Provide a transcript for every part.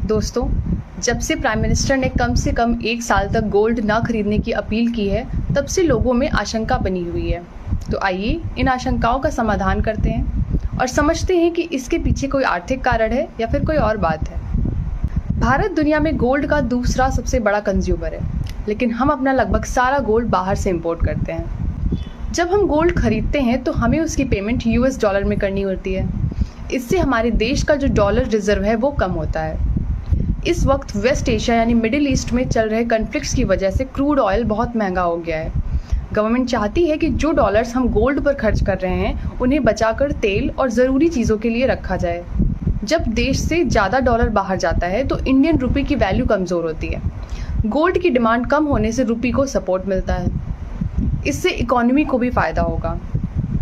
दोस्तों, जब से प्राइम मिनिस्टर ने कम से कम 1 साल तक गोल्ड न खरीदने की अपील की है, तब से लोगों में आशंका बनी हुई है। तो आइए इन आशंकाओं का समाधान करते हैं और समझते हैं कि इसके पीछे कोई आर्थिक कारण है या फिर कोई और बात है। भारत दुनिया में गोल्ड का दूसरा सबसे बड़ा कंज्यूमर है, लेकिन हम अपना लगभग सारा गोल्ड बाहर से इंपोर्ट करते हैं। जब हम गोल्ड खरीदते हैं तो हमें उसकी पेमेंट US डॉलर में करनी होती है। इससे हमारे देश का जो डॉलर रिजर्व है वो कम होता है। इस वक्त वेस्ट एशिया यानी मिडिल ईस्ट में चल रहे कन्फ्लिक्ट्स की वजह से क्रूड ऑयल बहुत महंगा हो गया है। गवर्नमेंट चाहती है कि जो डॉलर्स हम गोल्ड पर खर्च कर रहे हैं उन्हें बचाकर तेल और ज़रूरी चीज़ों के लिए रखा जाए। जब देश से ज़्यादा डॉलर बाहर जाता है तो इंडियन रुपये की वैल्यू कमज़ोर होती है। गोल्ड की डिमांड कम होने से रुपये को सपोर्ट मिलता है। इससे इकोनॉमी को भी फ़ायदा होगा।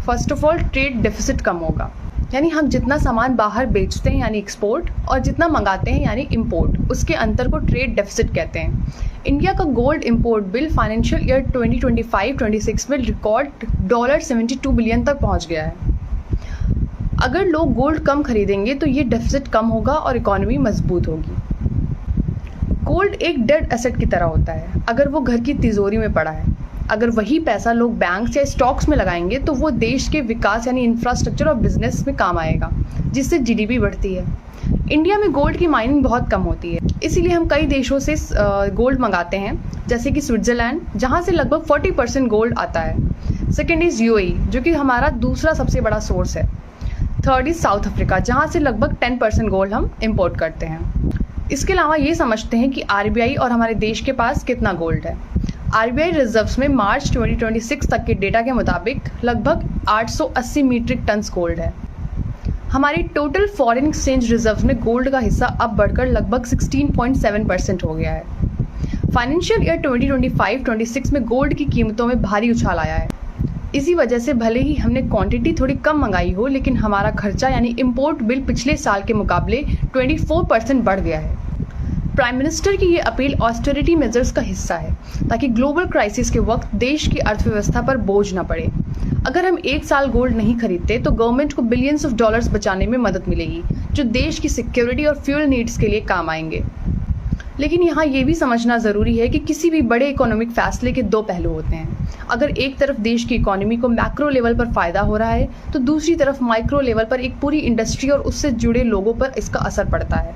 First of all, trade deficit कम होगा, यानी हम जितना सामान बाहर बेचते हैं यानी एक्सपोर्ट और जितना मंगाते हैं यानी इंपोर्ट, उसके अंतर को ट्रेड डेफिसिट कहते हैं। इंडिया का gold import bill financial year 2025-26 में रिकॉर्ड $72 बिलियन तक पहुंच गया है। अगर लोग गोल्ड कम खरीदेंगे तो ये डेफिसिट कम होगा और इकोनॉमी मजबूत होगी। गोल्ड एक डेड एसेट की तरह होता है। अगर वो घर की तिजोरी में पड़ा है, अगर वही पैसा लोग बैंक्स या स्टॉक्स में लगाएंगे तो वो देश के विकास यानी इंफ्रास्ट्रक्चर और बिजनेस में काम आएगा, जिससे GDP बढ़ती है। इंडिया में गोल्ड की माइनिंग बहुत कम होती है, इसीलिए हम कई देशों से गोल्ड मंगाते हैं, जैसे कि स्विट्ज़रलैंड, जहाँ से लगभग 40% गोल्ड आता है। सेकेंड इज़ UAE, जो कि हमारा दूसरा सबसे बड़ा सोर्स है। थर्ड इज़ साउथ अफ्रीका, जहाँ से लगभग 10% गोल्ड हम इम्पोर्ट करते हैं। इसके अलावा ये समझते हैं कि RBI और हमारे देश के पास कितना गोल्ड है। RBI रिजर्व्स में मार्च 2026 तक के डेटा के मुताबिक लगभग 880 मीट्रिक टन गोल्ड है। हमारी टोटल फॉरेन एक्सचेंज रिजर्व्स में गोल्ड का हिस्सा अब बढ़कर लगभग 16.7% हो गया है। फाइनेंशियल ईयर 2025-26 में गोल्ड की कीमतों में भारी उछाल आया है। इसी वजह से भले ही हमने क्वांटिटी थोड़ी कम मंगाई हो, लेकिन हमारा खर्चा यानी इंपोर्ट बिल पिछले साल के मुकाबले 24% बढ़ गया है। प्राइम मिनिस्टर की ये अपील ऑस्टेरिटी मेजर्स का हिस्सा है, ताकि ग्लोबल क्राइसिस के वक्त देश की अर्थव्यवस्था पर बोझ न पड़े। अगर हम 1 साल गोल्ड नहीं खरीदते तो गवर्नमेंट को बिलियंस ऑफ डॉलर्स बचाने में मदद मिलेगी, जो देश की सिक्योरिटी और फ्यूल नीड्स के लिए काम आएंगे। लेकिन यहाँ ये भी समझना ज़रूरी है कि किसी भी बड़े इकोनॉमिक फैसले के 2 पहलू होते हैं। अगर एक तरफ देश की इकोनॉमी को मैक्रो लेवल पर फ़ायदा हो रहा है, तो दूसरी तरफ माइक्रो लेवल पर एक पूरी इंडस्ट्री और उससे जुड़े लोगों पर इसका असर पड़ता है।